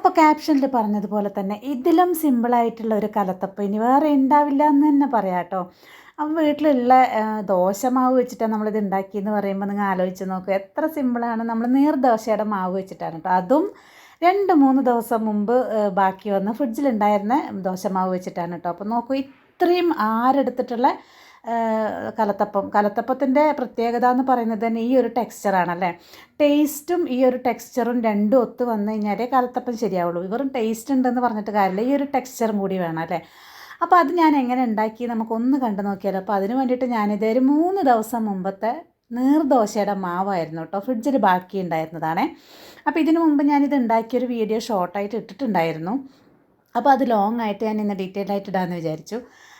അപ്പോൾ ക്യാപ്ഷനിൽ പറഞ്ഞതുപോലെ തന്നെ ഇതിലും സിമ്പിളായിട്ടുള്ള ഒരു കലത്തപ്പം ഇനി വേറെ ഉണ്ടാവില്ല എന്ന് തന്നെ പറയാം കേട്ടോ. അപ്പോൾ വീട്ടിലുള്ള ദോശമാവ് വെച്ചിട്ടാണ് നമ്മളിത് ഉണ്ടാക്കിയെന്ന് പറയുമ്പോൾ നിങ്ങൾ ആലോചിച്ച് നോക്കുക, എത്ര സിമ്പിളാണ്. നമ്മൾ നീർദോശയുടെ മാവ് വെച്ചിട്ടാണ് കേട്ടോ. അതും 2-3 ദിവസം മുമ്പ് ബാക്കി വന്ന് ഫ്രിഡ്ജിലുണ്ടായിരുന്ന ദോശമാവ് വെച്ചിട്ടാണ് കേട്ടോ. അപ്പോൾ നോക്കൂ, ഇത്രയും ആരെടുത്തിട്ടുള്ള കലത്തപ്പത്തിൻ്റെ പ്രത്യേകത എന്ന് പറയുന്നത് തന്നെ ഈ ഒരു ടെക്സ്ചറാണല്ലേ. ടേസ്റ്റും ഈ ഒരു ടെക്സ്ചറും രണ്ടും ഒത്ത് വന്നു കഴിഞ്ഞാലേ കലത്തപ്പം ശരിയാവുള്ളൂ. വെറും ടേസ്റ്റ് ഉണ്ടെന്ന് പറഞ്ഞിട്ട് കാര്യമില്ല, ഈ ഒരു ടെക്സ്ചറും കൂടി വേണം അല്ലേ. അപ്പോൾ അത് ഞാൻ എങ്ങനെ ഉണ്ടാക്കി നമുക്കൊന്ന് കണ്ടു നോക്കിയാലോ. അപ്പോൾ അതിന് വേണ്ടിയിട്ട് ഞാനിത് ഒരു 3 ദിവസം മുമ്പത്തെ നീർദോശയുടെ മാവായിരുന്നു കേട്ടോ, ഫ്രിഡ്ജിൽ ബാക്കി ഉണ്ടായിരുന്നതാണേ. അപ്പോൾ ഇതിനു മുമ്പ് ഞാനിത് ഉണ്ടാക്കിയൊരു വീഡിയോ ഷോർട്ടായിട്ട് ഇട്ടിട്ടുണ്ടായിരുന്നു. അപ്പോൾ അത് ലോങ് ആയിട്ട് ഞാൻ ഇന്ന് ഡീറ്റെയിൽ ആയിട്ട് ഇടാമെന്ന് വിചാരിച്ചു.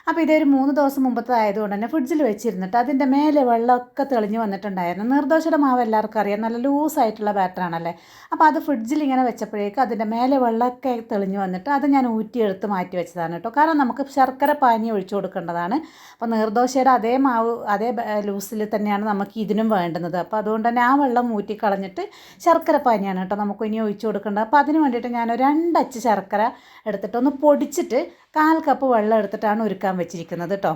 അപ്പോൾ ഇതൊരു 3 ദിവസം മുമ്പത്തെ ആയതുകൊണ്ട് തന്നെ ഫ്രിഡ്ജിൽ വെച്ചിരുന്നിട്ട് അതിൻ്റെ മേലെ വെള്ളമൊക്കെ തെളിഞ്ഞ് വന്നിട്ടുണ്ടായിരുന്നു. നീർദോശയുടെ മാവ് എല്ലാവർക്കും അറിയാം, നല്ല ലൂസായിട്ടുള്ള ബാറ്ററാണല്ലേ. അപ്പോൾ അത് ഫ്രിഡ്ജിൽ ഇങ്ങനെ വെച്ചപ്പോഴേക്കും അതിൻ്റെ മേലെ വെള്ളമൊക്കെ തെളിഞ്ഞ് വന്നിട്ട് അത് ഞാൻ ഊറ്റിയെടുത്ത് മാറ്റി വെച്ചതാണ് കേട്ടോ. കാരണം നമുക്ക് ശർക്കര പാനി ഒഴിച്ചു കൊടുക്കേണ്ടതാണ്. അപ്പോൾ നീർദോശയുടെ അതേ മാവ് അതേ ലൂസിൽ തന്നെയാണ് നമുക്ക് ഇതിനും വേണ്ടുന്നത്. അപ്പോൾ അതുകൊണ്ട് തന്നെ ആ വെള്ളം ഊറ്റി കളഞ്ഞിട്ട് ശർക്കര പാനിയാണ് കേട്ടോ നമുക്ക് ഇനി ഒഴിച്ചു കൊടുക്കേണ്ടത്. അപ്പോൾ അതിന് വേണ്ടിയിട്ട് ഞാൻ 2 അച്ച് ശർക്കര എടുത്തിട്ട് ഒന്ന് പൊടിച്ചിട്ട് 1/4 കപ്പ് വെള്ളം എടുത്തിട്ടാണ് ഉരുക്കാൻ വെച്ചിരിക്കുന്നത് കേട്ടോ.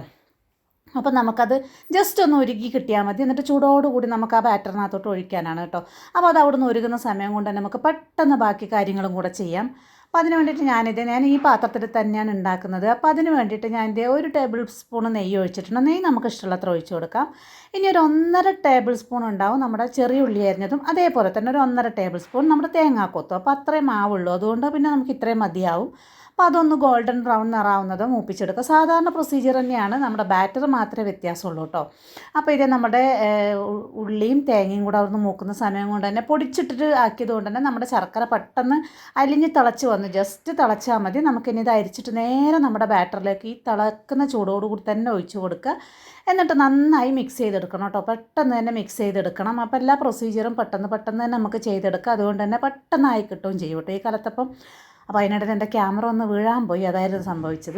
അപ്പോൾ നമുക്കത് ജസ്റ്റ് ഒന്ന് ഉരുക്കി കിട്ടിയാൽ മതി. എന്നിട്ട് ചൂടോടുകൂടി നമുക്ക് ആ ബാറ്ററിനകത്തോട്ട് ഒഴിക്കാനാണ് കേട്ടോ. അപ്പോൾ അത് അവിടെ നിന്ന് ഉരുകുന്ന സമയം കൊണ്ട് തന്നെ നമുക്ക് പെട്ടെന്ന് ബാക്കി കാര്യങ്ങളും കൂടെ ചെയ്യാം. അപ്പോൾ അതിന് വേണ്ടിയിട്ട് ഞാൻ ഈ പാത്രത്തിൽ തന്നെയാണ് ഉണ്ടാക്കുന്നത്. അപ്പോൾ അതിന് വേണ്ടിയിട്ട് ഞാൻ 1 ടേബിൾ സ്പൂൺ നെയ്യ് ഒഴിച്ചിട്ടുണ്ട്. നെയ്യ് നമുക്ക് ഇഷ്ടമുള്ളത്ര ഒഴിച്ച് കൊടുക്കാം. ഇനി ഒരു 1.5 ടേബിൾ സ്പൂൺ ഉണ്ടാവും നമ്മുടെ ചെറിയ ഉള്ളി അരിഞ്ഞതും, അതേപോലെ തന്നെ ഒരു 1.5 ടേബിൾ സ്പൂൺ നമ്മുടെ തേങ്ങാക്കൊത്തും. അപ്പോൾ അത്രയും മാവുള്ളൂ, അതുകൊണ്ട് പിന്നെ നമുക്ക് ഇത്രയും മതിയാവും. അപ്പോൾ അതൊന്ന് ഗോൾഡൻ ബ്രൗൺ നിറാവുന്നത് മൂപ്പിച്ചെടുക്കുക. സാധാരണ പ്രൊസീജിയർ തന്നെയാണ്, നമ്മുടെ ബാറ്റർ മാത്രമേ വ്യത്യാസമുള്ളൂ കേട്ടോ. അപ്പോൾ ഇത് നമ്മുടെ ഉള്ളിയും തേങ്ങയും കൂടെ അവിടുന്ന് മൂക്കുന്ന സമയം കൊണ്ട് തന്നെ പൊടിച്ചിട്ടിട്ട് ആക്കിയത് കൊണ്ട് തന്നെ നമ്മുടെ ശർക്കര പെട്ടെന്ന് അലിഞ്ഞ് തിളച്ച് വന്നു. ജസ്റ്റ് തിളച്ചാൽ മതി. നമുക്കിനി ഇത് അരിച്ചിട്ട് നേരെ നമ്മുടെ ബാറ്ററിലേക്ക് ഈ തിളക്കുന്ന ചൂടോടുകൂടി തന്നെ ഒഴിച്ച് കൊടുക്കുക. എന്നിട്ട് നന്നായി മിക്സ് ചെയ്തെടുക്കണം കേട്ടോ. പെട്ടെന്ന് തന്നെ മിക്സ് ചെയ്തെടുക്കണം. അപ്പോൾ എല്ലാ പ്രൊസീജിയറും പെട്ടെന്ന് തന്നെ നമുക്ക് ചെയ്തെടുക്കുക. അതുകൊണ്ട് തന്നെ പെട്ടെന്നായി കിട്ടുകയും ചെയ്യും കേട്ടോ ഈ കലത്തപ്പം. അപ്പോൾ അതിനിടയിൽ എൻ്റെ ക്യാമറ ഒന്ന് വീഴാൻ പോയി, അതായിരുന്നു സംഭവിച്ചത്.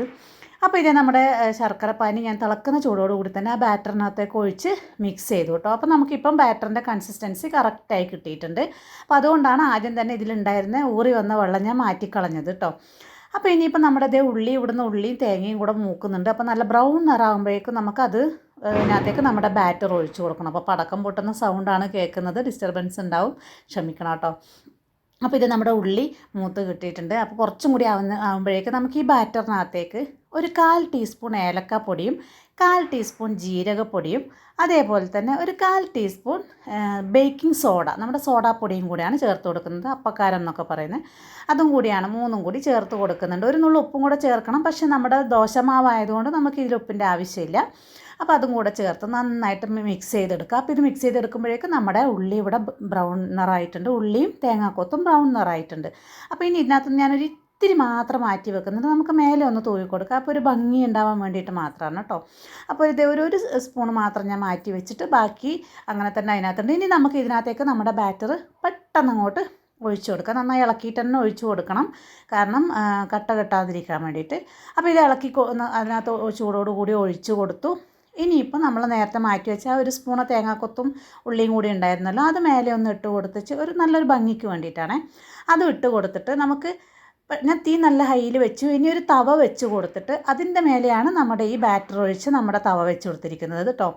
അപ്പോൾ ഇത് നമ്മുടെ ശർക്കര പാനി ഞാൻ തിളക്കുന്ന ചൂടോടുകൂടി തന്നെ ആ ബാറ്ററിനകത്തേക്ക് ഒഴിച്ച് മിക്സ് ചെയ്തു കേട്ടോ. അപ്പോൾ നമുക്കിപ്പം ബാറ്ററിൻ്റെ കൺസിസ്റ്റൻസി കറക്റ്റായി കിട്ടിയിട്ടുണ്ട്. അപ്പോൾ അതുകൊണ്ടാണ് ആദ്യം തന്നെ ഇതിലുണ്ടായിരുന്ന ഊറി വന്ന വെള്ളം ഞാൻ മാറ്റിക്കളഞ്ഞത് കേട്ടോ. അപ്പോൾ ഇനിയിപ്പോൾ നമ്മുടെ ഇവിടുന്ന് ഉള്ളിയും തേങ്ങയും കൂടെ മൂക്കുന്നുണ്ട്. അപ്പോൾ നല്ല ബ്രൗൺ നിറാകുമ്പോഴേക്കും നമുക്കത് ഇതിനകത്തേക്ക് നമ്മുടെ ബാറ്റർ ഒഴിച്ച് കൊടുക്കണം. അപ്പോൾ പടക്കം പൊട്ടുന്ന സൗണ്ടാണ് കേൾക്കുന്നത്, ഡിസ്റ്റർബൻസ് ഉണ്ടാവും, ക്ഷമിക്കണം കേട്ടോ. അപ്പോൾ ഇത് നമ്മുടെ ഉള്ളി മൂത്ത് കിട്ടിയിട്ടുണ്ട്. അപ്പോൾ കുറച്ചും കൂടി ആകുമ്പോഴേക്ക് നമുക്ക് ഈ ബാറ്ററിനകത്തേക്ക് ഒരു 1/4 ടീസ്പൂൺ ഏലക്കാപ്പൊടിയും 1/4 ടീസ്പൂൺ ജീരകപ്പൊടിയും അതേപോലെ തന്നെ ഒരു 1/4 ടീസ്പൂൺ ബേക്കിംഗ് സോഡ, നമ്മുടെ സോഡാപ്പൊടിയും കൂടിയാണ് ചേർത്ത് കൊടുക്കുന്നത്. അപ്പക്കാരം എന്നൊക്കെ പറയുന്നത് അതും കൂടിയാണ്, 3ഉം കൂടി ചേർത്ത് കൊടുക്കുന്നുണ്ട്. ഒരു നുള്ളു ഉപ്പും കൂടെ ചേർക്കണം. പക്ഷേ നമ്മുടെ ദോശമാവായതുകൊണ്ട് നമുക്ക് ഇതിൽ ഉപ്പിൻ്റെ ആവശ്യമില്ല. അപ്പോൾ അതും കൂടെ ചേർത്ത് നന്നായിട്ട് മിക്സ് ചെയ്തെടുക്കുക. അപ്പോൾ ഇത് മിക്സ് ചെയ്തെടുക്കുമ്പോഴേക്കും നമ്മുടെ ഉള്ളി ഇവിടെ ബ്രൗൺ നിറായിട്ടുണ്ട്, ഉള്ളിയും തേങ്ങാക്കൊത്തും ബ്രൗൺ നിറായിട്ടുണ്ട്. അപ്പോൾ ഇനി ഇതിനകത്ത് ഞാനൊരു ഇത്തിരി മാത്രം മാറ്റി വെക്കുന്നുണ്ട്, നമുക്ക് മേലെ ഒന്ന് തൂവി കൊടുക്കുക. അപ്പോൾ ഒരു ഭംഗി ഉണ്ടാവാൻ വേണ്ടിയിട്ട് മാത്രമാണ് കേട്ടോ. അപ്പോൾ ഇത് ഒരു സ്പൂൺ മാത്രം ഞാൻ മാറ്റി വെച്ചിട്ട് ബാക്കി അങ്ങനെ തന്നെ അതിനകത്തുണ്ട്. ഇനി നമുക്ക് ഇതിനകത്തേക്ക് നമ്മുടെ ബാറ്റർ പെട്ടെന്ന് അങ്ങോട്ട് ഒഴിച്ചു കൊടുക്കുക. നന്നായി ഇളക്കിയിട്ട് തന്നെ ഒഴിച്ചു കൊടുക്കണം, കാരണം കട്ട കെട്ടാതിരിക്കാൻ വേണ്ടിയിട്ട്. അപ്പോൾ ഇത് ഇളക്കി അതിനകത്ത് ചൂടോടുകൂടി ഒഴിച്ചു കൊടുത്തു. ഇനിയിപ്പോൾ നമ്മൾ നേരത്തെ മാറ്റി വെച്ച ഒരു സ്പൂണ് തേങ്ങാക്കൊത്തും ഉള്ളിയും കൂടി ഉണ്ടായിരുന്നല്ലോ, അത് മേലെ ഒന്ന് ഇട്ട് കൊടുത്തിട്ട് ഒരു നല്ലൊരു ഭംഗിക്ക് വേണ്ടിയിട്ടാണ് അത് ഇട്ട് കൊടുത്തിട്ട് നമുക്ക് ഞാൻ തീ നല്ല ഹൈയിൽ വെച്ചു. ഇനി ഒരു തവ വെച്ച് കൊടുത്തിട്ട് അതിൻ്റെ മേലെയാണ് നമ്മുടെ ഈ ബാറ്റർ ഒഴിച്ച് നമ്മുടെ തവ വെച്ച് കൊടുത്തിരിക്കുന്നത് കേട്ടോ.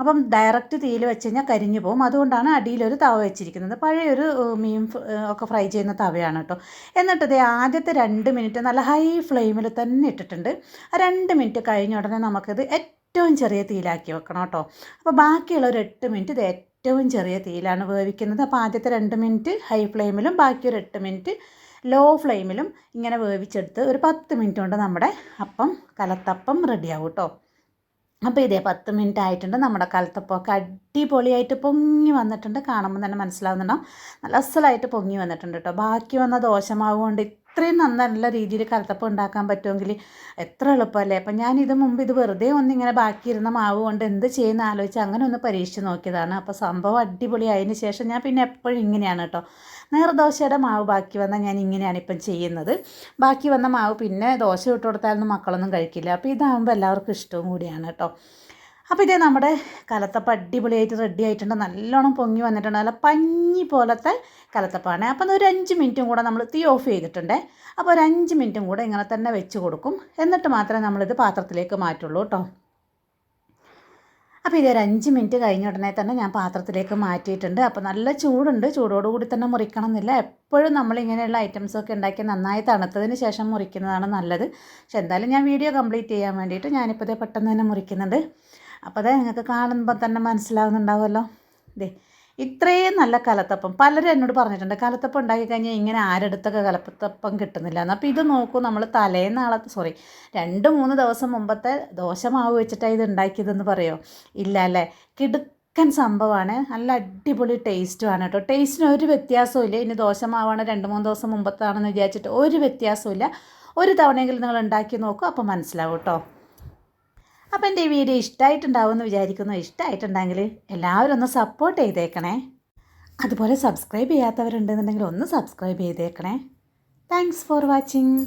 അപ്പം ഡയറക്റ്റ് തീയിൽ വെച്ച് കഴിഞ്ഞാൽ കരിഞ്ഞു പോകും, അതുകൊണ്ടാണ് അടിയിലൊരു തവ വെച്ചിരിക്കുന്നത്. പഴയൊരു മീൻ ഒക്കെ ഫ്രൈ ചെയ്യുന്ന തവയാണ് കേട്ടോ. എന്നിട്ട് ഇത് ആദ്യത്തെ 2 മിനിറ്റ് നല്ല ഹൈ ഫ്ലെയിമിൽ തന്നെ ഇട്ടിട്ടുണ്ട്. ആ 2 മിനിറ്റ് കഴിഞ്ഞ ഉടനെ നമുക്കിത് ഏറ്റവും ചെറിയ തീയിലാക്കി വെക്കണം കേട്ടോ. അപ്പോൾ ബാക്കിയുള്ള ഒരു 8 മിനിറ്റ് ഇത് ഏറ്റവും ചെറിയ തീയിലാണ് വേവിക്കുന്നത്. അപ്പോൾ ആദ്യത്തെ 2 മിനിറ്റ് ഹൈ ഫ്ലെയിമിലും ബാക്കി ഒരു 8 മിനിറ്റ് ലോ ഫ്ലെയിമിലും ഇങ്ങനെ വേവിച്ചെടുത്ത് ഒരു 10 മിനിറ്റ് കൊണ്ട് നമ്മുടെ കലത്തപ്പം റെഡിയാവും കേട്ടോ. അപ്പോൾ ഇതേ 10 മിനിറ്റ് ആയിട്ടുണ്ട്. നമ്മുടെ കലത്തപ്പമൊക്കെ അടിപൊളിയായിട്ട് പൊങ്ങി വന്നിട്ടുണ്ട്. കാണുമ്പോൾ തന്നെ മനസ്സിലാവുന്നുണ്ടാവും, നല്ല അസലായിട്ട് പൊങ്ങി വന്നിട്ടുണ്ട് കേട്ടോ. ബാക്കി വന്ന ദോശമാവ് കൊണ്ട് ഇത്രയും നല്ല രീതിയിൽ കലത്തപ്പം ഉണ്ടാക്കാൻ പറ്റുമെങ്കിൽ എത്ര എളുപ്പമല്ലേ. അപ്പം ഞാനിത് മുമ്പ് ഇത് വെറുതെ ഒന്നിങ്ങനെ ബാക്കിയിരുന്ന മാവ് കൊണ്ട് എന്ത് ചെയ്യുന്ന ആലോചിച്ച് അങ്ങനെ ഒന്ന് പരീക്ഷിച്ച് നോക്കിയതാണ്. അപ്പോൾ സംഭവം അടിപൊളിയായതിന് ശേഷം ഞാൻ പിന്നെ എപ്പോഴും ഇങ്ങനെയാണ് കേട്ടോ. നീർദോശയുടെ മാവ് ബാക്കി വന്നാൽ ഞാൻ ഇങ്ങനെയാണ് ഇപ്പം ചെയ്യുന്നത്. ബാക്കി വന്ന മാവ് പിന്നെ ദോശ ഇട്ട് കൊടുത്താലൊന്നും മക്കളൊന്നും കഴിക്കില്ല. അപ്പോൾ ഇതാകുമ്പോൾ എല്ലാവർക്കും ഇഷ്ടവും കൂടിയാണ് കേട്ടോ. അപ്പോൾ ഇതേ നമ്മുടെ കലത്തപ്പം അടിപൊളിയായിട്ട് റെഡി ആയിട്ടുണ്ട്. നല്ലോണം പൊങ്ങി വന്നിട്ടുണ്ട്. നല്ല പഞ്ഞി പോലത്തെ കലത്തപ്പമാണ്. അപ്പം ഒരു 5 മിനിറ്റും കൂടെ നമ്മൾ തീ ഓഫ് ചെയ്തിട്ടുണ്ട്. അപ്പോൾ ഒരു 5 മിനിറ്റും കൂടെ ഇങ്ങനെ തന്നെ വെച്ച് കൊടുക്കും. എന്നിട്ട് മാത്രമേ നമ്മളിത് പാത്രത്തിലേക്ക് മാറ്റുള്ളൂ കേട്ടോ. അപ്പോൾ ഇതൊരു 5 മിനിറ്റ് കഴിഞ്ഞ ഉടനെ തന്നെ ഞാൻ പാത്രത്തിലേക്ക് മാറ്റിയിട്ടുണ്ട്. അപ്പോൾ നല്ല ചൂടുണ്ട്. ചൂടോടുകൂടി തന്നെ മുറിക്കണം എന്നില്ല. എപ്പോഴും നമ്മളിങ്ങനെയുള്ള ഐറ്റംസൊക്കെ ഉണ്ടാക്കി നന്നായി തണുത്തതിന് ശേഷം മുറിക്കുന്നതാണ് നല്ലത്. പക്ഷെ എന്തായാലും ഞാൻ വീഡിയോ കംപ്ലീറ്റ് ചെയ്യാൻ വേണ്ടിയിട്ട് ഞാനിപ്പോൾ ഇതേ പെട്ടെന്ന് തന്നെ മുറിക്കുന്നുണ്ട്. അപ്പോൾ അതെ നിങ്ങൾക്ക് കാണുമ്പോൾ തന്നെ മനസ്സിലാവുന്നുണ്ടാവുമല്ലോ. ഇതേ ഇത്രയും നല്ല കലത്തപ്പം പലരും എന്നോട് പറഞ്ഞിട്ടുണ്ട്, കലത്തപ്പം ഉണ്ടാക്കി കഴിഞ്ഞാൽ ഇങ്ങനെ ആരെടുത്തൊക്കെ കലത്തപ്പം കിട്ടുന്നില്ല എന്ന്. അപ്പോൾ ഇത് നോക്കൂ, നമ്മൾ തലേന്നാളെ 2-3 ദിവസം മുമ്പത്തെ ദോശമാവ് വെച്ചിട്ടാണ് ഇത് ഉണ്ടാക്കിയതെന്ന് പറയുമോ? ഇല്ല അല്ലേ? കിടുക്കൻ സംഭവമാണ്. നല്ല അടിപൊളി ടേസ്റ്റുമാണ് കേട്ടോ. ടേസ്റ്റിന് ഒരു വ്യത്യാസവും ഇല്ല. ഇനി ദോശമാവാണ് 2-3 ദിവസം മുമ്പത്താണെന്ന് വിചാരിച്ചിട്ട് ഒരു വ്യത്യാസവും ഇല്ല. ഒരു തവണയെങ്കിലും നിങ്ങൾ ഉണ്ടാക്കി നോക്കൂ, അപ്പോൾ മനസ്സിലാവും കേട്ടോ. അപ്പോൾ എൻ്റെ ഈ വീഡിയോ ഇഷ്ടമായിട്ടുണ്ടാവുമെന്ന് വിചാരിക്കുന്നു. ഇഷ്ടമായിട്ടുണ്ടെങ്കിൽ എല്ലാവരും ഒന്ന് സപ്പോർട്ട് ചെയ്തേക്കണേ. അതുപോലെ സബ്സ്ക്രൈബ് ചെയ്യാത്തവരുണ്ടെന്നുണ്ടെങ്കിൽ ഒന്ന് സബ്സ്ക്രൈബ് ചെയ്തേക്കണേ. Thanks for watching.